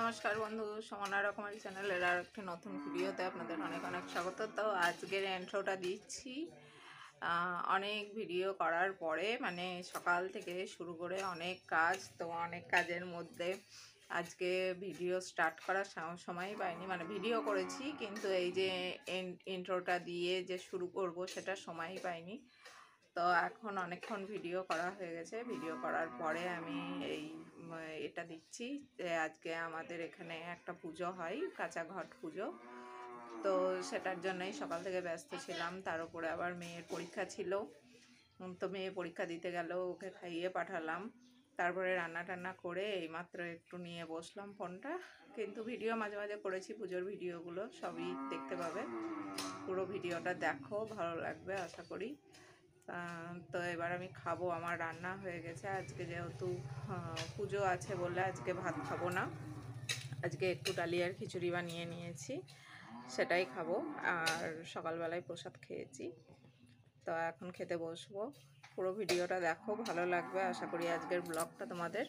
নমস্কার বন্ধু, সমনা রকমারি চ্যানেলের আর একটি নতুন ভিডিওতে আপনাদের অনেক অনেক স্বাগত। তো আজকের ইন্ট্রোটা দিচ্ছি অনেক ভিডিও করার পরে, মানে সকাল থেকে শুরু করে অনেক কাজ, তো অনেক কাজের মধ্যে আজকে ভিডিও স্টার্ট করার সময় পাইনি। মানে ভিডিও করেছি কিন্তু এই যে ইন্ট্রোটা দিয়ে যে শুরু করব সেটা সময়ই পাইনি। তো এখন অনেকক্ষণ ভিডিও করা হয়ে গেছে। ভিডিও করার পরে আমি এটা দিচ্ছি যে আজকে আমাদের এখানে একটা পুজো হয়, কাঁচা ঘট পুজো। তো সেটার জন্যই সকাল থেকে ব্যস্ত ছিলাম। তার উপরে আবার মেয়ের পরীক্ষা ছিল, তো মেয়ে পরীক্ষা দিতে গেল, ওকে খাইয়ে পাঠালাম। তারপরে রান্না টান্না করে এইমাত্র একটু নিয়ে বসলাম ফোনটা। কিন্তু ভিডিও মাঝে মাঝে করেছি, পুজোর ভিডিওগুলো সবই দেখতে পাবে। পুরো ভিডিওটা দেখো, ভালো লাগবে আশা করি। তো এবার আমি খাবো, আমার রান্না হয়ে গেছে। আজকে যেহেতু পুজো আছে বলে আজকে ভাত খাবো না, আজকে একটু ডালিয়ার খিচুড়ি বানিয়ে নিয়েছি, সেটাই খাবো। আর সকালবেলায় প্রসাদ খেয়েছি। তো এখন খেতে বসবো। পুরো ভিডিওটা দেখো, ভালো লাগবে আশা করি আজকের ব্লগটা তোমাদের।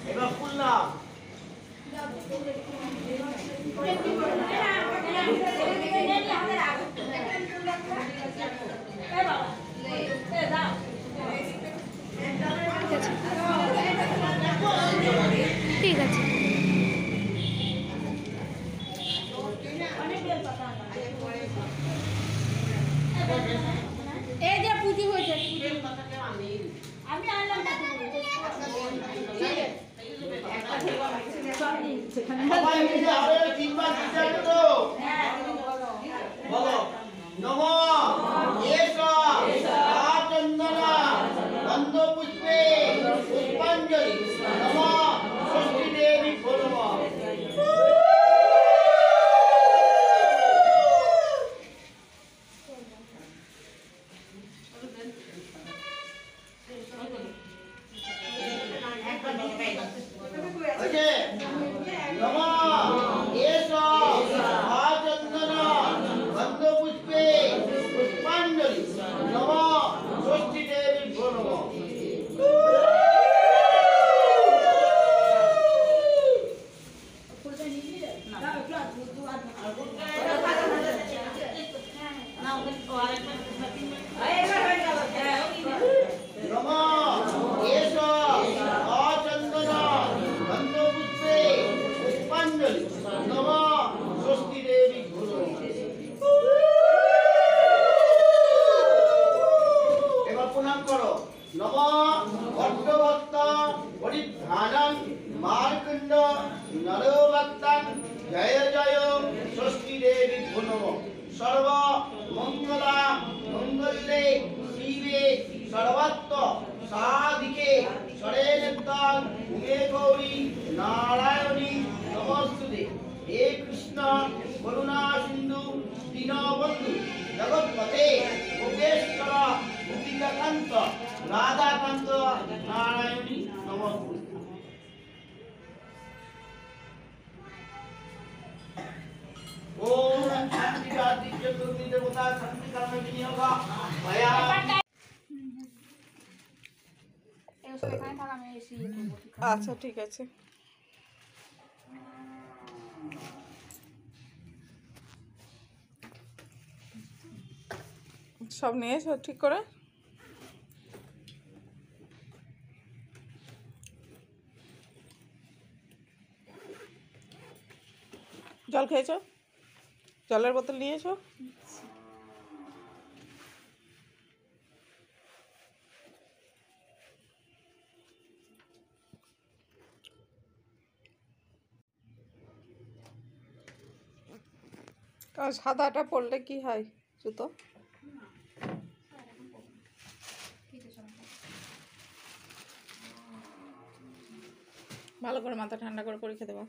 এবার খুললাম। ঠিক আছে। এই যে পুজো হয়েছে, আমি আনলাম বলো নম চন্দনা গন্ধ পুষ্পে পুষ্পাঞ্জলি নম ষষ্ঠী দেবী নম। জয় জয় ষষ্ঠী দেবী নম। সর্ব মঙ্গলা মঙ্গলে শিবে সর্বত্র সাধিকে শরণ্যং উমে গৌরী নারায়ণী নমস্তুতে। হে কৃষ্ণ করুণা সিন্ধু দীনবন্ধু জগৎপতে গোপেশ্বর গোপিকাকান্ত রাধাকান্ত নারায়ণী दिव्य देवता शांति कर्म विनियोग भया আচ্ছা ঠিক আছে। সব নিয়ে এসো ঠিক করে। জল খেয়েছো? জলের বোতল নিয়ে এসো। আর সাদাটা পরলে কি হয় জুতো? ভালো করে মাথা ঠান্ডা করে পরীক্ষা দেবো।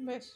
বেশ।